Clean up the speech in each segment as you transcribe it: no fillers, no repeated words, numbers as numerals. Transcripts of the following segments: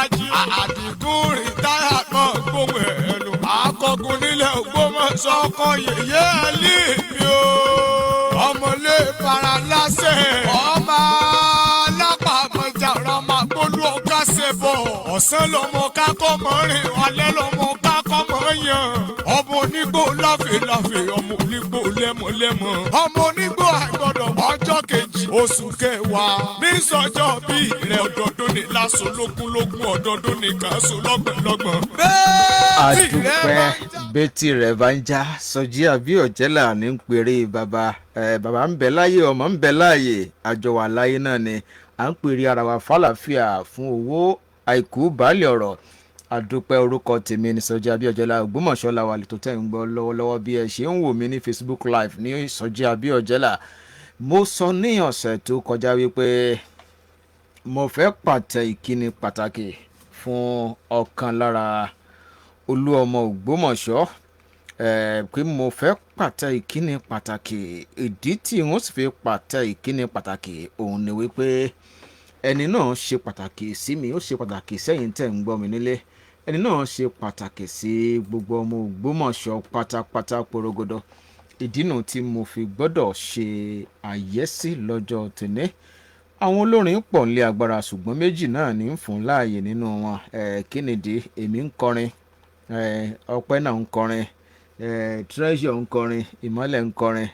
Àdìgún rìtáyà náà gbóhùn ẹnu. Akọgun nílẹ̀ Ògbómọ̀ṣọ́ ọkọ yèyé ẹlí mi o. Ọmọlé fara lásẹ̀. Ọmọ alápàmọ̀jà ọ̀rọ̀ máa gbólú ọ̀gá ṣe bọ̀. Ọ̀sán lọmọ kákọ́ mọ́ rìn, alẹ́ lọmọ kákọ́ mọ́ yàn. Ọmọ onígbò láfẹ̀láfẹ̀, ọmọ onígbò lẹ́mọ̀lẹ́mọ̀. Ọmọ onígbò àìgbọ́dọ̀ ọjọ́ kejì oṣù kẹwàá. Ní sọjọ́ bí ìrẹ̀ ọdọọdún ní lásán lógúnlógún ọdọọdún ní kàásù lọ́gbọ̀nlọ́gbọ̀n. Àdúpẹ́ bẹ́tì rẹ̀ bá ń já Sọjí àbí Ọ̀jẹ́là ní ń pèrè bàbá bàbá ń bẹ láyé ọmọ ń bẹ láàyè àjọ wà láyé náà ni à ń pèrè ara wa fàlàfíà fún owó àìkú baálé ọ̀rọ̀. Àdúpẹ́ orúkọ tèmi ní Sọjí àbí Ọ̀jẹ́là Ògbómọ̀ṣọ́ la wà lè tó tẹ̀ ń gbọ́ lọ́wọ́lọ́wọ́ bí ẹ ṣe ń wò mí ní Facebook live ní Sọjí àbí Ọ̀jẹ́là. Mo sọ ní ọ̀sẹ̀ tó kọjá wípé mo fẹ́ pàtẹ ìkíni pàtàkì fún ọ̀kan lára olú ọmọ Ògbómọ̀ṣọ́ pé mo fẹ́ pàtẹ ìkíni pàtàkì. Ìdí tí wọ́n sì fi pàtẹ ìkíni pàtàkì òun ni wípé ẹni náà ṣe pàtàkì sí mi, ó ṣe pàtàkì sẹ́yìn tẹ̀ ń gbọ́ mi nílé. Ẹni náà ṣe pàtàkì sí gbogbo ọmọ Ògbómọ̀ṣọ́ pátápátá porogodo. Ìdí nù tí mo fi gbọ́dọ̀ ṣe àyẹ́sí lọ́jọ́ tòní. Àwọn olórin pọ̀ nílé agbára ṣùgbọ́n méjì náà ní ń fún láàyè nínú wọn. Kínìdí èmi ń kọrin, Ọpẹ́ náà ń kọrin, Treasure ń kọrin, Ìmọ́lẹ̀ ń kọrin,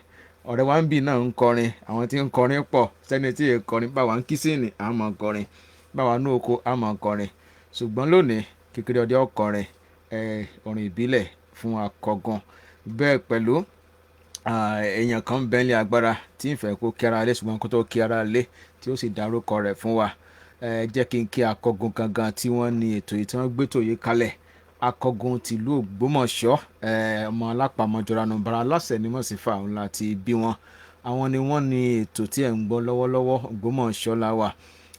ọ̀rẹ́ wa ń bì náà ń kọrin. Àwọn tí ń kọrin pọ̀, sẹ́ni tí èè kọrin báwa ń kísìnì á máa kọrin, báwa ní oko á máa kọrin. Ṣùgbọ́n lónìí kékeré ọdẹ ọkọrin orin ìbílẹ̀ fún Akọgun. Bẹ́ẹ̀ pẹ̀lú èèyàn kan bẹ́ẹ̀ ní agbára tí ń fẹ́ kó kí ara lé ṣùgbọ́n kó tó kí ara lé tí ó sì dárúkọ rẹ̀ fún wa. Jẹ́ kí n kí Akọgun gangan tí wọ́n ní ètò yìí tí wọ́n gbé tòye kalẹ̀. Akọgun tìlú Ògbómọ̀ṣọ́ ọmọ alápàmọ́jọranù bara aláṣẹ ni wọ́n sì fa òun láti bí wọn. Àwọn ni wọ́n ní ètò tí ẹ̀ ń gbọ́ lọ́wọ́lọ́wọ́ Ògbómọ̀ṣọ́ la wà.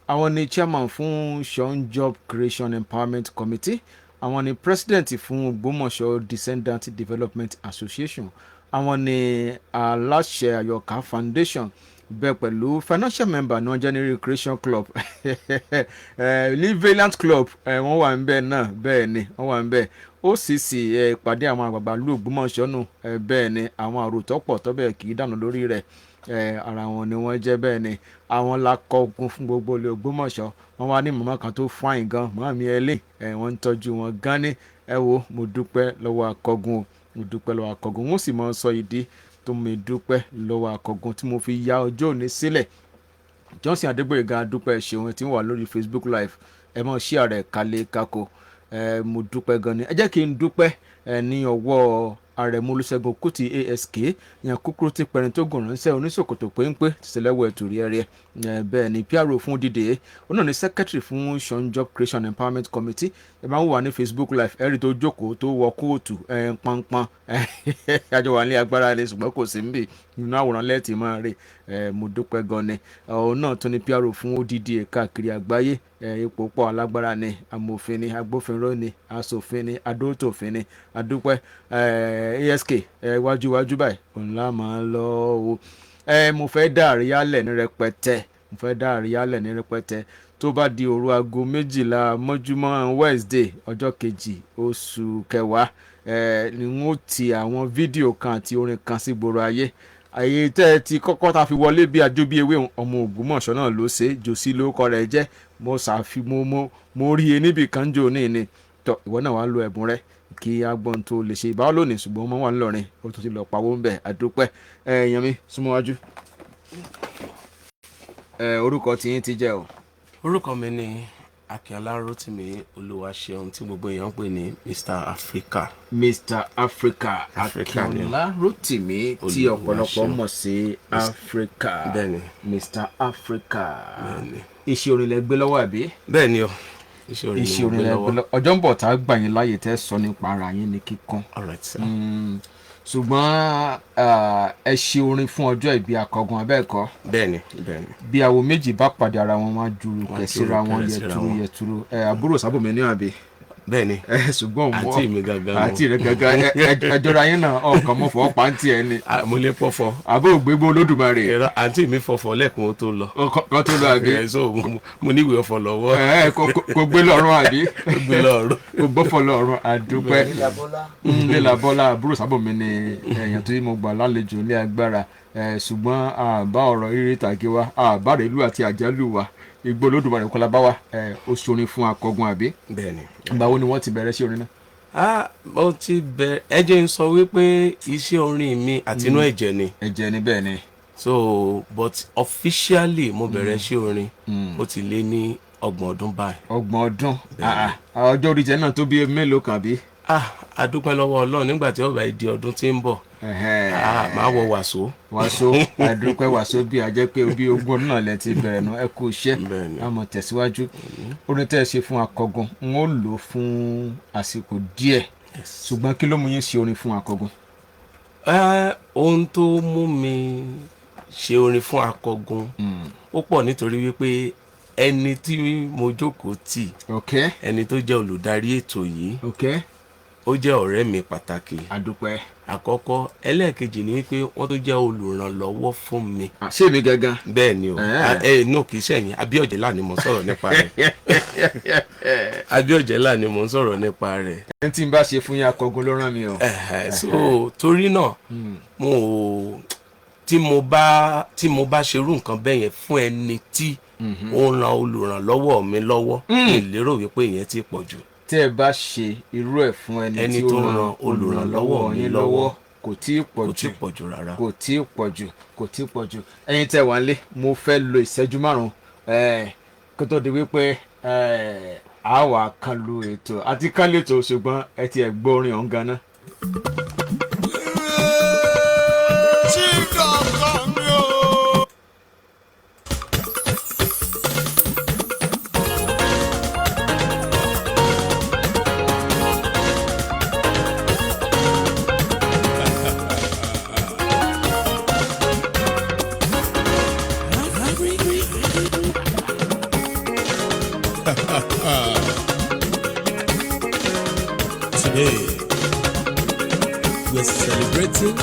Àwọn ni chairman fún Sean Job Creation Empowerment Committee. Àwọn ni president fún Ògbómọ̀ṣọ́ Descendant Development Association. Àwọn ni aláṣẹ Àyọ̀ká Foundation. Bẹ́ẹ̀ pẹ̀lú financial member ní wọ́n jẹ́ ní Recreation Club ní Valiant Club wọ́n wà ń bẹ́ẹ̀ náà. Bẹ́ẹ̀ ni wọ́n wà ń bẹ́ẹ̀. OCC ìpàdé àwọn àgbààgbà ìlú Ògbómọ̀ṣọ́ nù. Bẹ́ẹ̀ ni àwọn àròtọ́ pọ̀ tọ́bẹ̀ kì í dànù lórí rẹ̀. Ara wọn ni wọ́n jẹ́. Bẹ́ẹ̀ ni àwọn lakọgun fún gbogbo ilé Ògbómọ̀ṣọ́. Wọ́n wá ní màmá kan tó fáìn gan, màmá mi ẹlẹ́ wọ́n ń tọ́jú wọn gan ni. Ẹ wo mo dúpẹ́ lọ́wọ́ Akọgun o, mo dúpẹ́ lọ́wọ́ Akọgun. Wọ́n sì máa ń sọ ìdí tó mi dúpẹ́ lọ́wọ́ Akọgun tí mo fi ya ọjọ́ òní sílẹ̀. Johnson Adégbóyèga dúpẹ́ ṣeun tí ń wà lórí Facebook live. Ẹ mọ̀ share rẹ̀ kalẹ̀ kako. Mo dúpẹ́ gan ni. Ẹ jẹ́ kí n dúpẹ́ ní ọwọ́ Àrẹ̀mú Olúṣẹ́gun Kútì ASK yẹn kúkúrú tí pẹ̀rin tó gùn ránṣẹ́ oníṣòkòtò péńpé tìṣẹ̀lẹ̀wọ̀ ẹ̀tùrí ẹ̀rẹ́. Bẹ́ẹ̀ ni PRO fún dídè ó náà ní secretary fún Sean Job Creation Empowerment Committee. Ẹ máa ń wà ní Facebook live ẹ̀rí tó jókòó tó wọ kóòtù pọnpọn àjọ wà ní agbára ni ṣùgbọ́n kò sí níbí nínú àwòrán lẹ́ẹ̀tì máa rí. Mo dúpẹ́ gan ni. Òun náà tún ní PRO fún ODD káàkiri àgbáyé. Ipò pọ̀ alágbára ni, amòfin ni, agbófinró ni, asòfin ni, adótòfin ni. Adúpẹ́ ASK wájúwájú báyìí òun lá máa lọ o. Mo fẹ́ dá àríyálẹ̀ ní rẹpẹtẹ. Mo fẹ́ dá àríyálẹ̀ ní rẹpẹtẹ. Tó bá di òru aago 12 mọ́júmọ́ Wednesday ọjọ́ kejì oṣù kẹwàá ni wọ́n ti àwọn fídíò kan àti orin kan sí gbòòrò ayé. Àyè tẹ́ ẹ ti kọ́kọ́ ta fi wọlé bí ajó bí ewé ọmọ Ògbómọ̀ṣọ́ náà ló ṣe jòsí lórúkọ rẹ̀ jẹ́. Mo rí e níbi kan jò ní ìní tọ ìwọ náà wàá lo ẹ̀bùn rẹ kí agbọ́n tó lè ṣe ìbáwọ́ lónìí ṣùgbọ́n wọ́n wà ńlọrin ó tó ti lọ pawó ń bẹ̀. Àdúpẹ́ èèyàn mi súnmọ́ wájú. Orúkọ tiyín ti jẹ́ o. Orúkọ mi ni Akínọlá Rótìmí Olúwaṣeun tí gbogbo èèyàn ń pè ní Mr. Africa. Mr. Africa Akínọlá Rótìmí tí ọ̀pọ̀lọpọ̀ mọ̀ sí Africa. Bẹ́ẹ̀ni. Mr. Africa. Bẹ́ẹ̀ni. Iṣẹ́ orin lẹ gbé lọ́wọ́ àbí? Bẹ́ẹ̀ni o. iṣẹ́ orin ni mo gbé lọ́wọ́. ọjọ́ ń bọ̀ tá a gbà yín láàyè tẹ́ sọ nípa ara yín ní kíkan. All right, sir. Ṣùgbọ́n ẹ ṣe orin fún ọjọ́ ìbí Akọgun abẹ́ẹ̀kọ́. Bẹ́ẹ̀ni. Bí àwo méjì bá pàdé ara wọn máa ju kẹsíra wọn yẹturu àbúrò sábòmí ní àbí. Bẹ́ẹ̀ni. Ṣùgbọ́n àǹtí mi gangan. àǹtí rẹ gangan ẹjọra yín náà ọkàn mọ fọ pàǹtí ẹ ni. mo lè pọ̀fọ̀. àbó ògbégbó Olódùmarè. àǹtí mi fọ̀fọ̀ lẹ́ẹ̀kan ó tó lọ. kan tó lọ àbí. so mo níwèé ọ̀fọ̀ lọ́wọ́. kò gbé lọ́rùn àbí. gbé lọ́rùn. kò gbọ́fọ̀ lọ́rùn àdúpẹ́. Lílà Bọ́lá àbúrò sábòmí ni èèyàn tó yí mo gbà lálejò ní agbára ṣùgbọ́n àbá ọ̀rọ̀ eré ìtàgé wa àbá rẹ̀ ìlú àti àjálù wa igbó Olódùmarè kọlá bá wa ó ṣorin fún Akọgun àbí. Bẹ́ẹ̀ni. ìgbà wo ni wọ́n ti bẹ̀rẹ̀ sí orin náà. mo ti bẹ̀rẹ̀ ẹ jẹ́ n sọ wípé iṣẹ́ orin mi àtinú ẹ̀jẹ̀ ni. ẹ̀jẹ̀ ni bẹ́ẹ̀ ni. so but officially mo bẹ̀rẹ̀ sí orin ó ti lé ní 30 ọdún báyìí. 30 ọdún ọjọ́ orí jẹ́ náà tó bí mélòó kan bí. a dúpẹ́ lọ́wọ́ Ọlọ́run nígbà tí ó bá di ọdún tí ń bọ̀ máa wọ wàsó. àdúpẹ́ wàsó bí a jẹ́ pé bí ogún náà lẹ ti bẹ̀rẹ̀ náà ẹ kú iṣẹ́ àmọ́ tẹ̀síwájú. orin tẹ́ ẹ ṣe fún Akọgun n ó lò fún àsìkò díẹ̀ ṣùgbọ́n kí ló mú yín ṣe orin fún Akọgun. ohun tó mú mi ṣe orin fún Akọgun ó pọ̀ nítorí wípé ẹni tí mo jókòó tì ẹni tó jẹ́ olùdarí ètò yìí ó jẹ́ ọ̀rẹ́ mi pàtàkì. àdúpẹ́. àkọ́kọ́ ẹlẹ́ẹ̀kejì ni wípé wọ́n tó jẹ́ olùrànlọ́wọ́ fún mi. ṣé mi gangan. bẹ́ẹ̀ ni o no kì í ṣẹ̀yìn Abíọ́jẹ́lá ni mo ń sọ̀rọ̀ nípa rẹ̀. Abíọ́jẹ́lá ni mo ń sọ̀rọ̀ nípa rẹ̀. ẹni tí n bá ṣe fún yín Akọgun ló rán mi o. so torí náà tí mo bá ṣerú nǹkan bẹ́ẹ̀ yẹn fún ẹni tí ó ń ran olùrànlọ́wọ́ mi lọ́wọ́ ìlérò wípé ìyẹn ti pọ̀ jù. tẹ́ ẹ bá ṣe irú ẹ̀ fún ẹni tó ń ran olùrànlọ́wọ́ yín lọ́wọ́ kò tí ì pọ̀ jù rárá. kò tí ì pọ̀ jù ẹ̀yin tẹ́ wà nílé mo fẹ́ lo ìṣẹ́jú 5 kó tó di wípé a wà kan lu ètò àti kan lètò ṣùgbọ́n ẹ ti ẹ̀ gbọ́ orin ọ̀hún ganan. Today, we're celebrating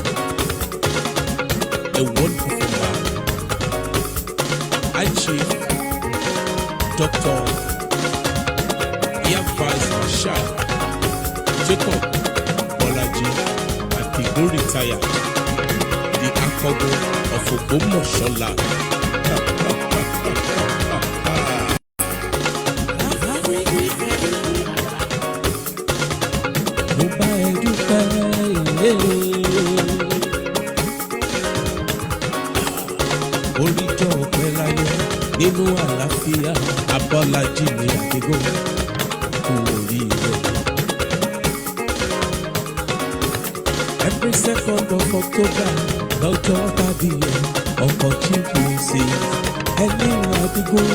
a wonderful man, High Chief Dr. Air Vice Marshal Jacob Bolaji Adigun retired, the Akọgun of Ogbomosoland. Oríjọ́ ọ̀pẹ láyé nínú àlàáfíà Abọ́lájí ní Adigun kú oríire. Every 2nd of October lọ́jọ́ tàbí ọkọ̀ chief mrs ẹni Adigun.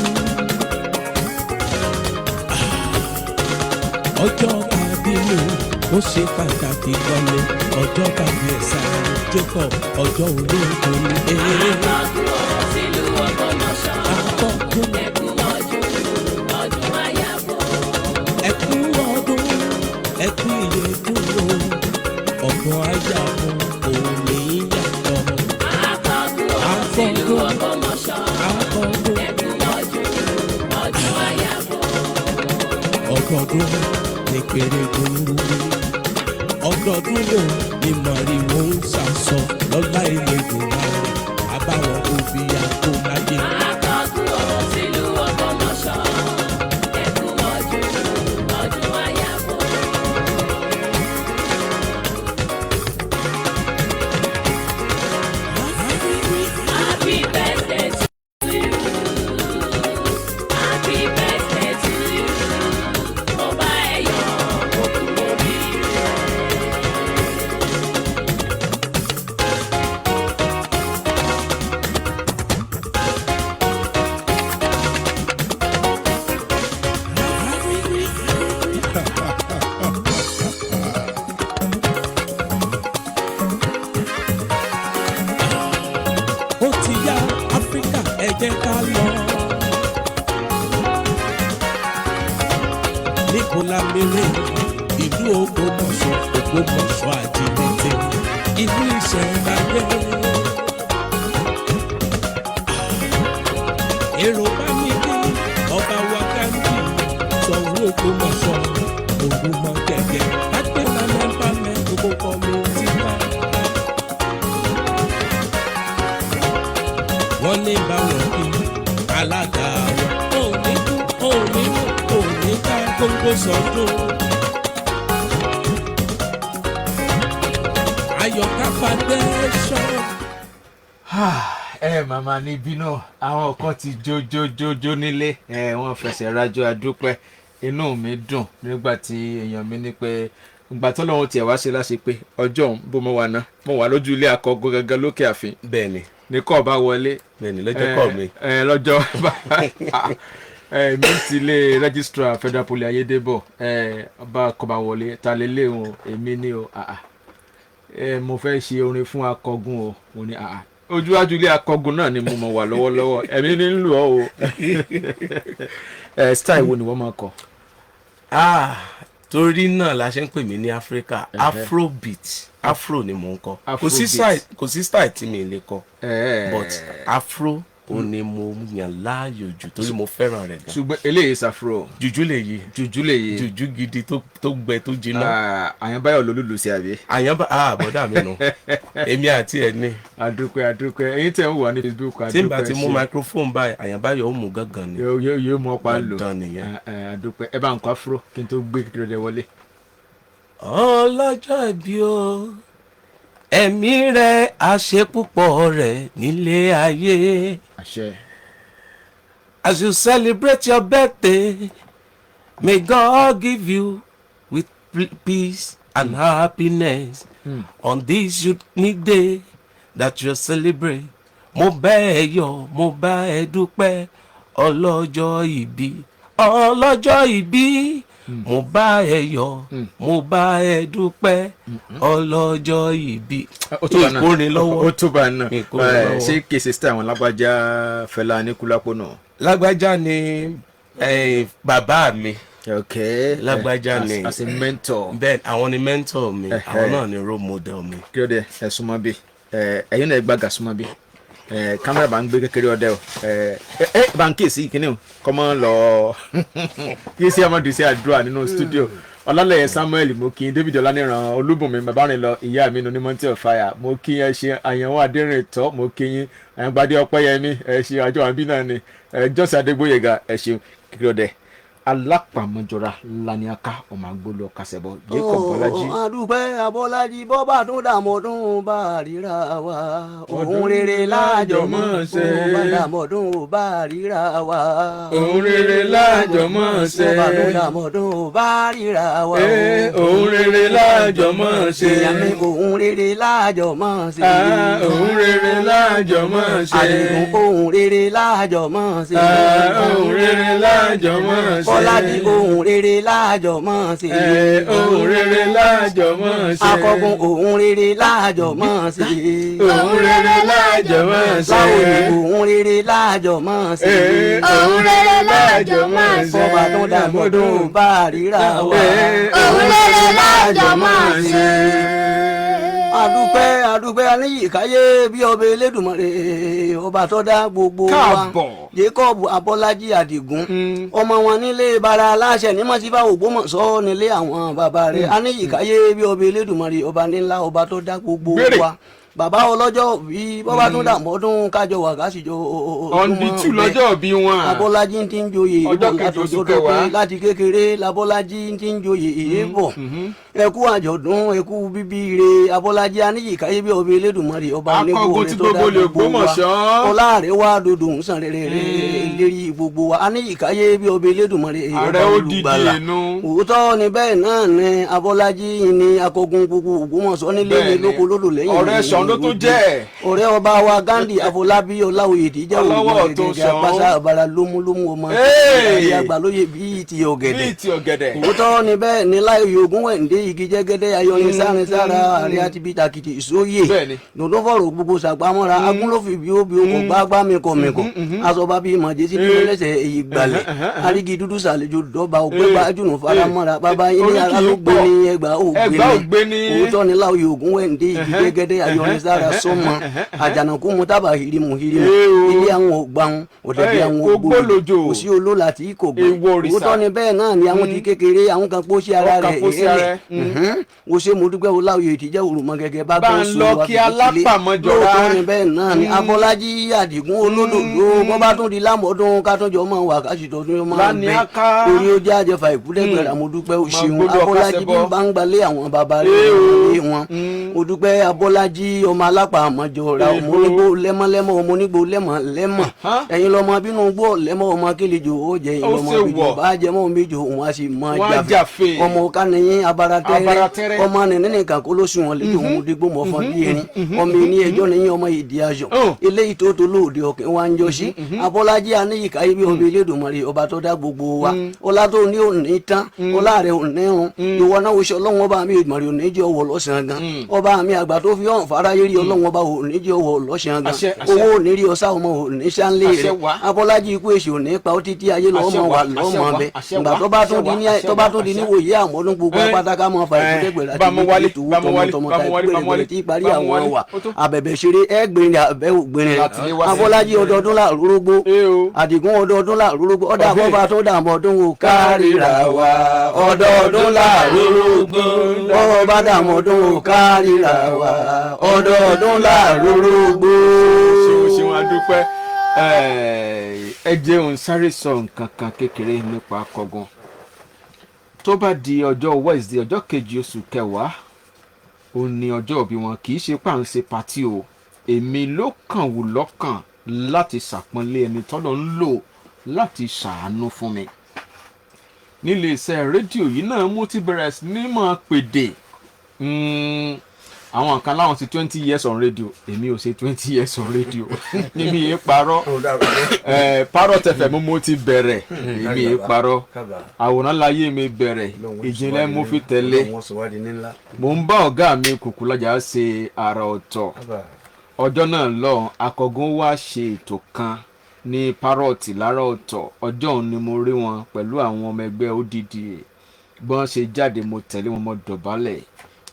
Ọjọ́ tàbí mi ó ṣe pàtàkì gan-an ọjọ́ tàbí ẹ̀sà Jacob ọjọ́ olóògùn ní Akọgun ẹkú ọdún ẹkú ìyẹ̀dúró ọ̀pọ̀ ayàwó òní yàtọ̀. Akọgun ọdọọdún ní pèrègùn ọdọọdún ló ní màrìwò ń sàsọ lọ́lá ìlẹ̀dùn láàrin àbáwọn òbí àkóláyé. lámìrè ìlú Ògbómọ̀ṣọ́ Ògbómọ̀ṣọ́ àjèjì ìlú ìṣẹ̀ǹbáyé. èrò bá mi kí ọba wa Gándì Ṣọ̀ún Ògbómọ̀ṣọ́ ògùnmọ̀ gẹ̀gẹ̀ lágbè pamẹ́pamẹ́ gbogbo kan ló ti bá. wọ́n ní báwọn kí alága wọn ò ní kú ò ní mú ò ní ká gbogbo sọ́dún. Ayọ̀ká foundation. Màmá níbí náà àwọn kan ti jójójójó nílé wọ́n fẹsẹ̀ rájò àdúpẹ́ inú mi dùn nígbà tí èèyàn mi ní pé ìgbà tó lọ́wọ́ tiẹ̀ wá ṣe láṣẹ pé ọjọ́ òun bó mo wà náà mo wà lójú ilé Akọgun gangan lókè ààfin. bẹ́ẹ̀ni ní kọ́ bá wọlé. bẹ́ẹ̀ni lọ́jọ́ kọ́ mi. lọ́jọ́ mi ti lé registrar Federal Police Ayédèbọ̀ bá kọ́ bá wọlé ta lè lé wọn èmi ní o mo fẹ́ ṣe orin fún Akọgun o mo ní ojúwájú ilé Akọgun náà ni mo mọ̀ wà lọ́wọ́lọ́wọ́ ẹ̀mí ní ń lù ọ́ o. Style wo ni wọ́n máa kọ? Torí náà la ṣe ń pè mí ní Africa Afrobeat afro ni mò ń kọ kò sí style tí mi lè kọ but afro ó ní mo yàn láàyò jù torí mo fẹ́ràn rẹ̀ gan. ṣùgbọ́n eléyìí safro. jùjú lè yí. jùjú gidi tó gbẹ tó jiná. Àyànbáyọ̀ lolúlu sí àbí. Bọ́dà mi nù èmi àti ẹ̀ ní. àdúpẹ́ ẹ̀yin tẹ̀ ń wà ní Facebook àdúpẹ́ ṣe. tí n bá ti mú microphone báyìí Àyànbáyọ̀ ó mú gángan ni. yóò mú ọ̀pá lò. dán nìyẹn. àdúpẹ́ ẹ bá ń kọ afro kí n tó gbé kíkiri wọlé. ọlọ́jọ́ ìbí o ẹ̀mí rẹ̀ àṣepúpọ̀ rẹ̀ nílé ayé. àṣẹ. As you celebrate your birthday, may God give you with peace and happiness on this unique day that you celebrate. Mo bá ẹ yọ̀, mo bá ẹ dúpẹ́ ọlọ́jọ́ ìbí. Mo bá ẹ yọ̀, mo bá ẹ dúpẹ́ ọlọ́jọ́ ìbí. Ìkórè lọ́wọ́. Ó tó bá náà. Ṣé kèsì sí àwọn Lágbájá Fẹlá Aníkúlápó náà? Lágbájá ni bàbá mi. Okay. Lágbájá ni as a mentor. Bẹ́ẹ̀ àwọn ni mentor mi, àwọn náà ni role model mi. Kí ló dé ẹ súnmọ́ bí ẹ̀yin náà gbàgà súnmọ́ bí kámẹ́rà bá ń gbé kékeré ọdẹ o bá ń kíyèsí kíní o kọ́ mọ́ lọ kí sí amadu sí àdúrà nínú studio Ọlálẹyẹ Samuel mo kí David Ọláníran Olúbùnmi Babárìnlọ ìyá mi ní Mountain of Fire mo kí ẹ ṣe Àyànwó Adérìntọ́ mo kí yín Àyàngbádé Ọpẹ́yẹmí ẹ ṣe àjọ àbí náà ni Jọ́sí Adégbóyèga ẹ ṣe kékeré ọdẹ alápàmọ́jọra laniaka ọmọ agbolo kasẹ̀bọ Jacob Bọ́lájí. Adúpẹ́ Abọ́lájí bọ́bá tún dàmọ́dún bá ríra wa òun rere láàjọ mọ́ ṣe bá dàmọ́dún bá ríra wa òun rere láàjọ mọ́ ṣe bọ́bá tún dàmọ́dún bá ríra wa òun rere láàjọ mọ́ ṣe ìyàmí òun rere láàjọ mọ́ ṣe òun rere láàjọ mọ́ ṣe Àdìgún òun rere láàjọ mọ́ ṣe òun rere láàjọ mọ́ ṣe. Bọ́lájí ohun rere láàjọ mọ́ ṣe. Ohun rere láàjọ mọ́ ṣe. Akọgun ohun rere láàjọ mọ́ ṣe. Ohun rere láàjọ mọ́ ṣe. Láwòye ohun rere láàjọ mọ́ ṣe. Ohun rere láàjọ mọ́ ṣe. Bọ́bá tó dàmọ́dún bá ríra wa. Ohun rere láàjọ mọ́ ṣe. Adúpẹ́ Aníyìkáyé bí ọba Elédùmarè ọba tó dá gbogbo wa Jacob Abọ́lájí Àdìgún ọmọ wọn nílé bara aláṣẹ ní mọ́sífà Ògbómọ̀ṣọ́ nílé àwọn bàbá rẹ̀ Aníyìkáyé bí ọba Elédùmarè ọba nílá ọba tó dá gbogbo wa bàbá ọlọ́jọ́ bí bọ́bá tún dàmọ́dún kájọ wà káṣíjọ ọ̀ndìtú lọ́jọ́ bí wọn. Abọ́lájí ti ń joyè ọjọ́ kejì oṣù kẹwàá láti kékeré labọ́lájí ti ń joyè èébọ̀ ẹkú àjọ̀dún ẹkú bíbíire Abọ́lájí Aníyìkáyé bí ọba Elédùmarè ọba Akọgun tí gbogbo lè Ògbómọ̀ṣọ́ ọláàrẹ wa dòdò ń sàn rere lérí gbogbo wa Aníyìkáyé bí ọba Elédùmarè ààrẹ ó dìde inú. òótọ́ ni bẹ́ẹ̀ náà ni Abọ́lájí ni Akọgun gbogbo Ògbómọ̀ṣọ́ nílé ní lóko lódò lẹ́yìn ọ̀hún ló tún jẹ́ ọ̀rẹ́ ọba wa Gandhi Afọlábí Ọláoyè tí jẹ́ ọlọ́wọ́ tó gẹ́gẹ́ apáṣá àbára lómúlómú ọmọ àgbà lóye bíi ti ọ̀gẹ̀dẹ̀ òótọ́ ni bẹ́ẹ̀ ni láyé ogun wẹ̀ǹdé igi jẹ́gẹ́dẹ́ ayọ̀ni sárin sára àrí àti bíi takìtì ìsóyè dòdò fọ̀rọ̀ gbogbo sàgbámọ́ra agúnlófì bí ó bí ó kò gbágbá mẹ́kọ̀mẹ́kọ̀ asọba bíi mọ̀jẹ́ sí bí lẹ́sẹ̀ èyí gbalẹ̀ arígi dúdú sàlejò dọ́ba ògbégbá jùnú faramọ́ra bàbá yín ní arábùgbé ní ẹgbà ògbéni òótọ́ ni láyé ogun wẹ̀ǹdé igi jẹ́gẹ́dẹ́ ayọ̀ni sára sọ́mọ àjànàkú mu tábà hirimu ilé àwọn ògbàun ọ̀dẹ̀dẹ̀ àwọn ògbólójó kò sí olóla tí kò gbé òótọ́ ni bẹ́ẹ̀ náà ni àwọn ti kékeré àwọn kan pọ́ sí ara rẹ̀ èèlẹ̀ o ṣe mo dúpẹ́ Ọláoyè tí jẹ́ òrùmọ gẹ́gẹ́ bá gbọ́ sùn wá fi lóòótọ́ ni bẹ́ẹ̀ náà ni Abọ́lájí Àdìgún olódòdó bọ́ bá tún di lámọ́dún kátọ́jọ́ mọ́ wà káṣítọ́ tó máa bẹ́ orí ó jẹ́ àjẹfà ìkúdẹ́gbẹ̀rẹ̀ mo dúpẹ́ o ṣeun Abọ́lájí bí bá ń gbalẹ̀ àwọn bàbá rẹ̀ wọn mo dúpẹ́ Abọ́lájí ọmọ alápá àmọ́jọ ra ọmọ onígbò lẹ́mọ́lẹ́mọ́ ọmọ onígbò lẹ́mọ́lẹ́mọ́ ẹ̀yin lọ́mọ bínú gbọ́ lẹ́mọ́ ọmọ akélejò ó jẹ́ ẹ̀yin lọ́mọ bíjò bá jẹ́mọ́ méjò òun á sì mọ́ jáfe ọmọ kánìyìn abaratẹ́rẹ́ ọmọ nìkan kó ló sùn wọn lẹ́jọ́ òun dígbò mọ́ fún bí erin ọmọ ìní ẹjọ́ nìyẹn ọmọ ìdí aṣọ eléyìí tó tó lóòde ọ̀kẹ́ wa ń jọ sí Abọ́lájí Aníyìká ibi ọbẹ̀ Elédùmarè ọba tó dá gbogbo wa ọlá tó ní òní tán ọlá rẹ̀ òní run ìwọ náà oṣù ọlọ́run ọba mi Èdùmàrè òní jẹ́ ọwọ́ lọ́sàn-án gan ọba mi àgbà tó fi hàn fáráyé rí ọlọ́run ọba òní jẹ́ ọwọ́ lọ́sàn-án gan owó òní rí ọsá ọmọ òní sánlé rẹ̀ Abọ́lájí ikú èsì òní pa ó títí ayé lọ́mọ wà lọ́mọ bẹ ìgbà tó bá tún di níwòye àmọ́dún gbogbo pátákà mọ́ fa ìfúdẹ́gbẹ̀rẹ̀ àti ìwé tọmọta ìgbẹ̀rẹ̀ tí parí àwọn wà abẹ̀bẹ̀ ṣeré ẹgbẹ̀rin abẹ́ ògbẹ̀rin Abọ́lájí ọdọọdún làrórógbó Àdìgún ọdọọdún làrórógbó ọdọ àbọ̀bà tó dàmọ́dún ò kárìíra wa ọdọọdún làrórógbó ọba dàmọ́dún ò kárìíra wa ọdọọdún làrórógbó. ṣeun adúpẹ́ ẹ jẹun sáré sọ nǹkan kan kékeré nípa Akọgun tó bá di ọjọ́ Wednesday ọjọ́ kejì oṣù kẹwàá ó ní ọjọ́ òbí wọn kì í ṣe pàǹsẹ̀ pàtí o èmi ló kàn wù lọ́kàn láti ṣàpọ́nlé ẹni tọ́lọ́ ń lò láti ṣàánú fún mi nílé iṣẹ́ rédíò yìí náà mo ti bẹ̀rẹ̀ sí ní máa pèdè àwọn kan láwọn ti 20 years on radio èmi ò ṣe 20 years on radio èmi yìí parọ́ Parrot FM mo ti bẹ̀rẹ̀ èmi yìí parọ́ àwòrán láyé mi bẹ̀rẹ̀ ìjìnlẹ̀ mo fi tẹ̀lé mo ń bá ọ̀gá mi Kùkúlájà ṣe àrà ọ̀tọ̀ ọjọ́ náà lọ Akọgun wá ṣe ètò kan ní Parrot lára ọ̀tọ̀ ọjọ́ òun ni mo rí wọn pẹ̀lú àwọn ọmọ ẹgbẹ́ ODD bọ́n ṣe jáde mo tẹ̀lé wọn mo dọ̀bálẹ̀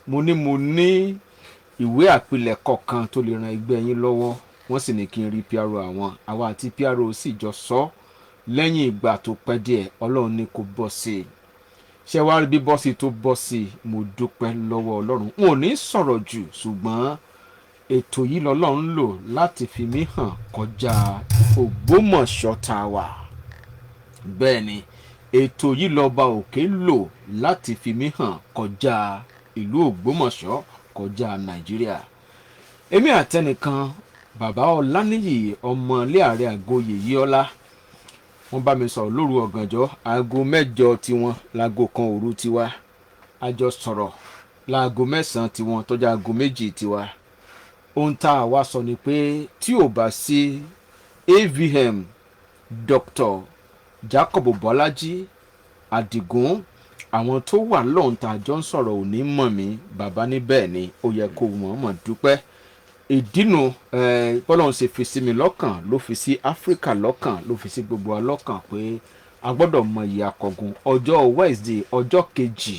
mo ní ìwé àpilẹ̀kọ kan tó lè ran ẹgbẹ́ yín lọ́wọ́ wọ́n sì ní kí n rí PRO àwọn àwa àti PRO sì jọ sọ lẹ́yìn ìgbà tó pẹ́ díẹ̀ Ọlọ́run ní kó bọ́ sí i ṣé wàá rí bí bọ́sì tó bọ́ sí i mo dúpẹ́ lọ́wọ́ Ọlọ́run n ò ní sọ̀rọ̀ jù ṣùgbọ́n ètò yìí lọ́lọ́run lò láti fi mí hàn kọjá Ògbómọ̀ṣọ́ tá a wà bẹ́ẹ̀ ni ètò yìí lọ́ba òkè lò láti fi mí hàn kọjá ìlú Ògbómọ̀ṣọ́ kọjá Nàìjíríà èmi àtẹnìkan bàbá Ọláníyì ọmọ ilé ààrẹ àgọyè yíọlá wọ́n bá mi sọ̀rọ̀ lóru ọ̀gànjọ́ aago 9 tiwọn láago 1 òru tiwa a jọ sọ̀rọ̀ láago 9 tiwọn tọ́jú aago 2 tiwa ohun tá a wá sọ ni pé tí ò bá sí AVM Dr. Jacob Bọ́lájí Àdìgún àwọn tó wà lọ́hùn tá a jọ ń sọ̀rọ̀ ò ní mọ̀ mí bàbá ní bẹ́ẹ̀ ni ó yẹ kó mọ̀ dúpẹ́ ìdínú bọ́lọ́hùn ṣe fi sí mi lọ́kàn ló fi sí Áfíríkà lọ́kàn ló fi sí gbogbo wa lọ́kàn pé a gbọ́dọ̀ mọ iye Akọgun ọjọ́ Wednesday ọjọ́ kejì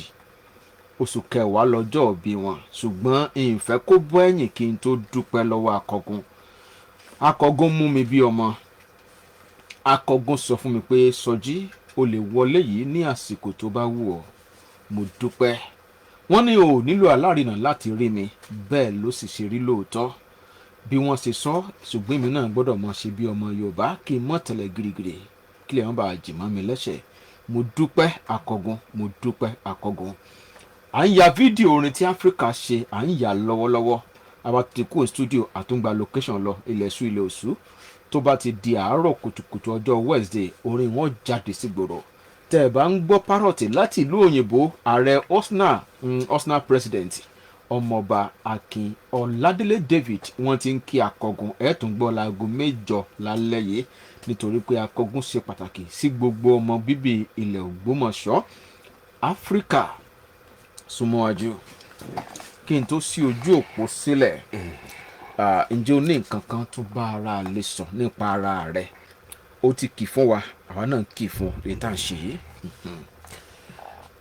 oṣù kẹwàá lọ́jọ́ òbí wọn ṣùgbọ́n ìfẹ́ kó bọ́ ẹ̀yìn kí n tó dúpẹ́ lọ́wọ́ Akọgun. Akọgun mú mi bí ọmọ Akọgun sọ fún mi pé Sọjí o lè wọlé yìí ní àsìkò tó bá wù ọ́ mo dúpẹ́ wọ́n ní o nílò alárinà láti rí mi bẹ́ẹ̀ ló sì ṣe rí lóòótọ́ bí wọ́n ṣe sọ ṣùgbọ́n èmi náà gbọ́dọ̀ mọ̀ ṣe bí ọmọ Yorùbá kí n mọ̀ tẹ̀lẹ̀ girigiri kí lè wọ́n bá jì mọ́ mi lẹ́sẹ̀ mo dúpẹ́ Akọgun mo dúpẹ́ Akọgun. À ń ya fídíò orin tí Áfíríkà ṣe à ń yà lọ́wọ́lọ́wọ́ àwa ti kó studio àtúngbà location lọ ilẹ̀ ṣú ilẹ̀ òṣù tó bá ti di àárọ̀ kùtùkùtù ọjọ́ Wednesday orin wọn jáde sígboro tẹ́ ẹ bá ń gbọ́ Parrot láti ìlú òyìnbó ààrẹ Osna president ọmọọba Akin Ọládélé David wọ́n ti ń kí Akọgun ẹ̀ tún gbọ́ láago 8 lálẹ́ yìí nítorí pé Akọgun ṣe pàtàkì sí gbogbo ọmọ bíbí ilẹ̀ Ògbómọ̀ṣọ́ Áfíríkà. Súnmọ́wájú kí n tó sí ojú òpó sílẹ̀, ǹjẹ́ o ní nǹkan kan tó bá ara lè sọ nípa ara rẹ̀? Ó ti kì fún wa, àwa náà kì fún èyí tá à ń ṣe yìí.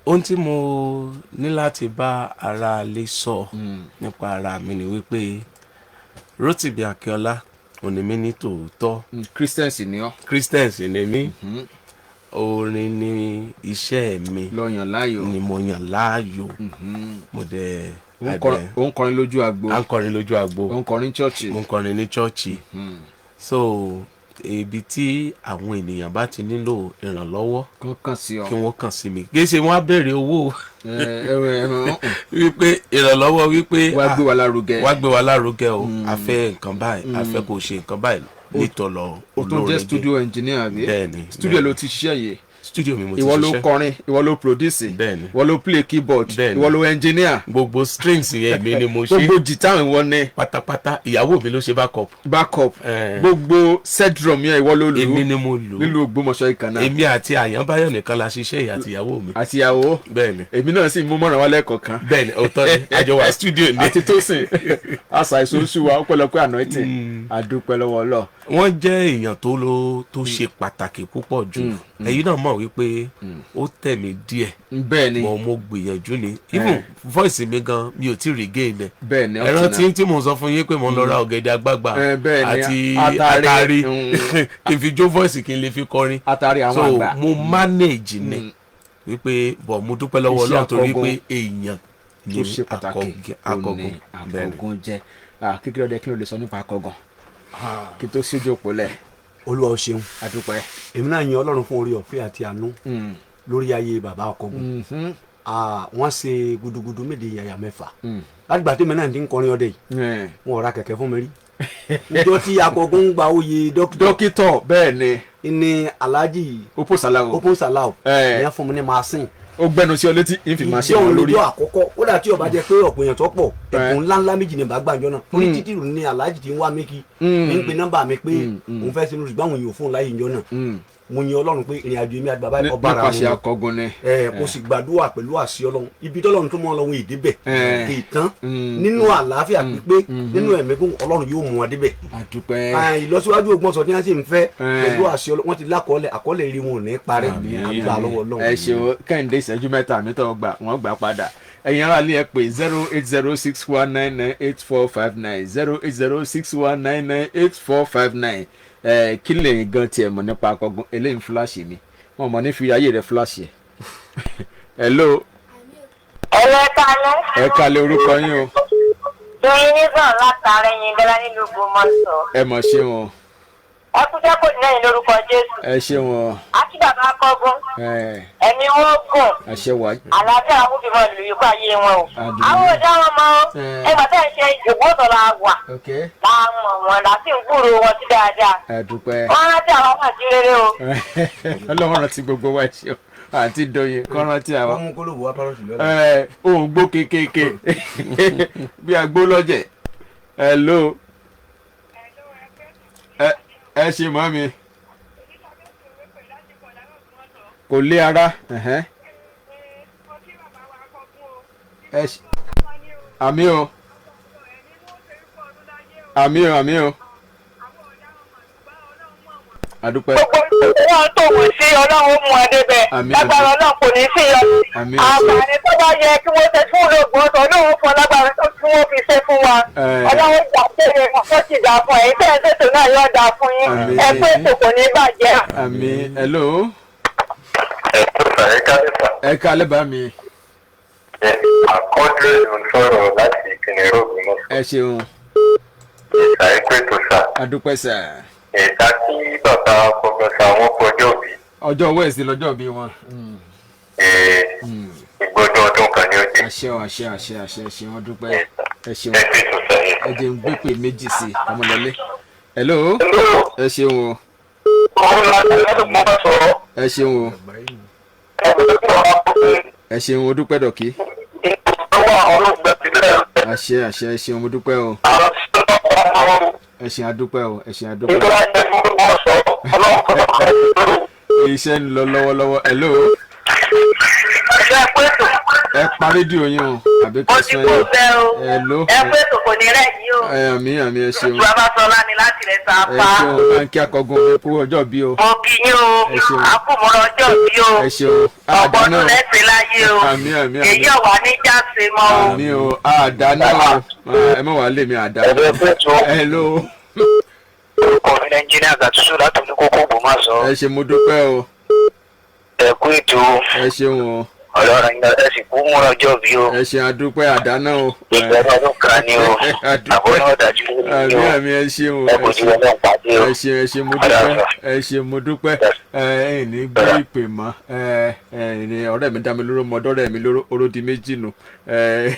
Ohun tí mo ní láti bá ara lè sọ nípa ara mi ni wípé Rótìbí Akíọlá òní mi ní tòótọ́. Christians ni ọ́. Christians ni mí. Orin ni iṣẹ́ mi. Lọ yàn láàyò. Ni mo yàn láàyò. Mo dẹ̀. Ó ń kọrin lójú agbo. À ń kọrin lójú agbo. Ó ń kọrin chọ́ọ̀chì. Mo ń kọrin ní chọ́ọ̀chì. So ibi tí àwọn ènìyàn bá ti nílò ìrànlọ́wọ́ kàn sí ọ, kí wọ́n kàn sí mi. Kì í ṣe wọ́n á béèrè owó wípé ìrànlọ́wọ́ wípé wá gbé wa lárugẹ. Wá gbé wa lárugẹ o. A fẹ́ nǹkan báyìí, a fẹ́ kó ṣe nǹkan báyìí nítọ̀lọ̀ olóore. O tún jẹ́ studio engineer àbí? Bẹ́ẹ̀ni. Studio ló ti ṣiṣẹ́ yìí. Studio mi mo ti ìwọ ṣiṣẹ́. ló kọrin, ìwọ ló produce, Bẹ́ẹ̀ni. ìwọ ló play keyboard, Bẹ́ẹ̀ni. ìwọ ló engineer. Gbogbo strings yẹn mi ni mo ṣe. Gbogbo guitar ìwọ ni. Pátápátá ìyàwó mi ló ṣe backup. Gbogbo set drum yẹn ìwọ ló lù. Èmi ni mo lù. Nílùú Ògbómọ̀ṣọ́ ìkànnà. Èmi àti Àyànbáyọ̀ nìkan la ṣiṣẹ́ yìí àti ìyàwó mi. Àti ìyàwó. Bẹ́ẹ̀ni. Èmi náà sì mú mọ́ràn wálé kọ̀ọ̀kan. Bẹ́ẹ̀ni òótọ́ ni àjọ wa studio ni. Àti Tósìn àṣà ìṣoṣù wa ọpẹ́lọpẹ́ anointing. Àdúpẹ́ lọ́wọ́ Ọlọ́run. Wọ́n jẹ́ èèyàn tó ṣe pàtàkì púpọ̀ jù. Ẹ̀yin náà mọ̀ wípé ó tẹ̀ mí díẹ̀. Bẹ́ẹ̀ni. Mo gbìyànjú ni. Even voice mi gan mi ò tí ì regain ẹ̀. Bẹ́ẹ̀ni. Ẹ̀rọ tí mo sọ fún yín pé mo lọ ra ọ̀gẹ̀dẹ̀ àgbagbà àti Atari kí n fi jó voice kí n lè fi kọrin. Atari àwọn àgbà. So mo manage ni wípé mo dúpẹ́ lọ́wọ́ Ọlọ́run torí pé èèyàn tó ṣe pàtàkì Akọgun jẹ́. Kékeré ọdẹ kí ló lè sọ nípa Akọgun kí tó ṣojú òpó lẹ̀? Olúwa ó ṣeun. Àdúpẹ́. Èmi náà yin Ọlọ́run fún oore ọ̀fẹ́ àti àánú lórí ayé bàbá Akọgun. Wọ́n ṣe gudugudu méje yàyà mẹ́fà látìgbà tí mi náà ti ń kọrin ọdẹ yìí wọn ò ra kẹ̀kẹ́ fún mi rí. Níjọ́ tí Akọgun gba oyè dókítọ̀ bẹ́ẹ̀ ni Alhaji Opo Salau ìyẹn fún mi ní màsín. Ó gbẹnu sí ọ létí ìfì máa ṣe wọn lórí. Ìjọ àkọ́kọ́ ó dà tí ó bá jẹ́ pé ọ̀pọ̀ èèyàn tó pọ̀ ẹ̀bùn ńláńlá méjì ní bàgbàjọ náà. Torí títí rò ní Alhaji ti ń wá mi kí ń pe nọ́mbà mi pé òun fẹ́ sínú ṣùgbọ́n àwọn èèyàn fún un láyé ìjọ náà. Mo yin Ọlọ́run pé ìrìn àjò mi àti bàbá ọba ara wọn nípasẹ̀ Akọgun ni. Mo sì gbàdúrà pẹ̀lú àṣẹ Ọlọ́run ibi tọ́lọ́run tó mọ́ Ọlọ́run ìdíbẹ̀ kì í tán nínú àlàáfíà pípé nínú ẹ̀mẹ́gùn Ọlọ́run yóò mú wọn débẹ̀. Àdúpẹ́. Ìlọsíwájú Ògbómọ̀ṣọ́ tí wọ́n sì ń fẹ́ pẹ̀lú àṣẹ Ọlọ́run wọ́n ti lákọọ́lẹ̀ àkọọ́lẹ̀ ire wọn ò ní parẹ́ àgbà lọ́wọ́ Ọlọ́run. Ẹ ṣeun Kẹ́hìndé ìṣẹ́jú mẹ́ta mi tó gbà wọ́n gbà padà. Ẹ̀yin ará ilé ẹ pè 08061998459 08061998459. Kí lè gan tiẹ̀ mọ̀ nípa Akọgun? Eléyìí fúláṣì mi wọn mọ̀ ní fi ayé rẹ̀ fúláṣì ẹ̀. Hello. Ẹ̀lẹ́kalẹ́. Ẹ kalẹ̀ orúkọ yín o. Doyin nígbà látàrí yín bẹ́lá nílùú Ògbómọ̀ṣọ́. Ẹ mọ̀ ṣé wọn. Ẹ kú jẹ́ kò ní lẹ́yìn lórúkọ Jésù. Ẹ ṣé wọn. Àti bàbá Akọgun. Ẹ̀mí wọn gùn. Àṣẹ wà. Àlàáfíà àwọn òbí wọn lù yípa ayé wọn o. Àwọn ọ̀dọ́ wọn mọ ẹgbà tẹ́ ẹ ṣe ìgbòsọ̀ la wà. Láàmú wọn láti ń gbúrò wọn sí dáadáa. Ẹ dúpẹ́. Wọ́n rántí àwọn ọmọ àti rere o. Ọlọ́run rántí gbogbo wa ṣe o. Àti Doyin kọ́ rántí àwa. Wọ́n mú kólóbù wá párọ̀tì lọ́la. Òun gbó kékeré bí agbó lọ́jẹ̀. Hello. Ẹ ṣe mọ́ mi. Kò lé ara. Àmì o. Àmì o. Àdúpẹ́. Gbogbo wọn tó wù sí Ọlọ́run mú ẹ débẹ̀. Lágbára Ọlọ́run kò ní sí yọ. Àǹfààní tó bá yẹ kí wọ́n ṣe fún olóògùn ọ̀sán Ọlọ́run fún lágbára tó tí wọ́n fi ṣe fún wa. Ọlọ́run gbà pé wọ́n ti dà fún ẹ̀yin tẹ́ ẹ ṣètò náà yóò dà fún yín. Ẹ pé ètò kò ní bàjẹ́. Àmín. Hello. Ẹ kálẹ̀ bá mi. Àkọ́dé ló ń sọ̀rọ̀ láti ìpínlẹ̀ Ògbómọ̀ṣọ́. Ẹ ṣeun. Ìsàìpé tó sà. Adúpẹ́ sà. Ìta tí bàbá Akọgun sà wọ́n kọjọ́ bí. Ọjọ́ Wednesday lọ́jọ́ bí wọn. Ìgbọ́dọ̀ ọdún kan ní ọjọ́. Àṣẹ wọn dúpẹ́. Ẹ ṣeun. Ẹ jẹ́ ń gbé pè méjì sí ọmọlọ́lé. Hello. Ẹ ṣeun o. Ẹ ṣeun o. Ẹ ṣeun o dúpẹ́ dọ̀kí. àṣẹ ẹ ṣeun mo dúpẹ́ o. ẹ ṣeun adúpẹ́ o ẹ ṣeun adúpẹ́. iṣẹ́ ń lọ lọ́wọ́lọ́wọ́ hello. ẹ pa rédíò yín o àbí kí ẹ sọ yín. hello. ẹ pé tòkò ní rẹ̀ yìí o. àmì ẹ ṣeun. bàbá sọlá ni láti rẹ̀ sá pa. ẹ ṣeun báńkì Akọgun ẹ kú ọjọ́ bí o. mo kì í o àkùmọ̀rọ̀ ọjọ́ bí o. ẹ ṣeun. ọ̀pọ̀dún lẹ́sẹ̀ láyé o. àmì èyí ọ̀wá ní jáse mọ́ o. àmì o àdáná o ẹ mọ̀ wá lè mi àdáná. hello. orúkọ mi nàìjíríà gàtúṣù láti ní kókó Ògbómọ̀ṣọ́. ẹ ṣe mo dúpẹ́ o. ẹ kú ètò. ẹ ṣeun o. ọlọ́run ẹ sì kú múra ọjọ́ bí o. ẹ ṣe àdúpẹ́ àdáná o. ìgbẹ́rẹ́ ọdún kan ni o. àbọ̀ náà dájú lórí o. àmì ẹ ṣeun o. ẹ kò jí wọn náà pàdé o. ẹ ṣe mo dúpẹ́ ẹ ṣe mo dúpẹ́ ẹ ní gbé ìpè mọ́ ọ̀rẹ́ mi dá mi lóró mọ́dọ́rẹ́ mi lóró oró di méjì nù ẹ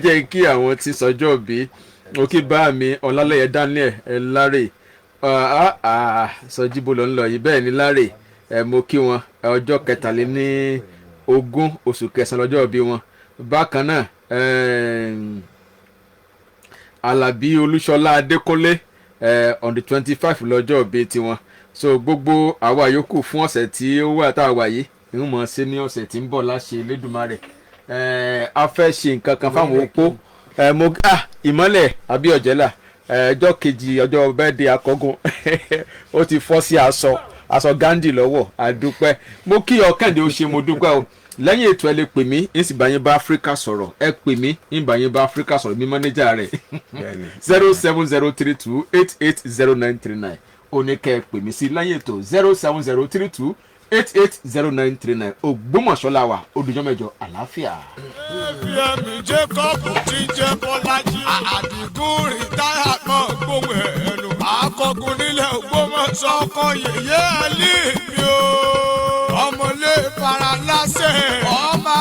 jẹ́ kí àwọn tí sọjọ́ bí òkè bá mi ọ̀làlẹ́yẹ Daniel Láre sọjíbo ló ń lọ yìí bẹ́ẹ̀ ni Láre mo kí wọn ọjọ́ 23 oṣù kẹsàn-án lọ́jọ́ bí wọn bákan náà Alábí Olúṣọlá Adékúnlé on the 25 lọ́jọ́ bí tiwọn so gbogbo àwa yòókù fún ọ̀sẹ̀ tí ó wà tá a wà yìí ń mọ̀ ṣe ní ọ̀sẹ̀ tí ń bọ̀ láṣẹ Elédùmarè a fẹ́ ṣe nǹkan kan fáwọn opó ìmọ́lẹ̀ àbí ọ̀jẹ̀là ọjọ́ kejì ọjọ́ birthday Akọgun ó ti fọ́ sí aṣọ Gandhi lọ́wọ́ àdúpẹ́ mo kí ọ̀kàndé ó ṣe mo dúpẹ́ o lẹ́yìn ètò ẹ lè pè mí ń sì bá yín bá Áfíríkà sọ̀rọ̀ ẹ pè mí ń bá yín bá Áfíríkà sọ̀rọ̀ mi mọ́nẹ́jà rẹ̀ 07032880939 oníkẹ́ pè mí sí lẹ́yìn ètò 07032880939 Ògbómọ̀ṣọ́ la wà odùjọ́ mẹ́jọ àlàáfíà. AVM Jacob ti jẹ́ Bọ́lájí Àdìgún rìtáyà náà gbóhùn ẹnu Akọgun nílẹ̀ Ògbómọ̀ṣọ́ ọkọ yèyé ẹlí mi o ọmọlé fara lásẹ̀ ọmọ.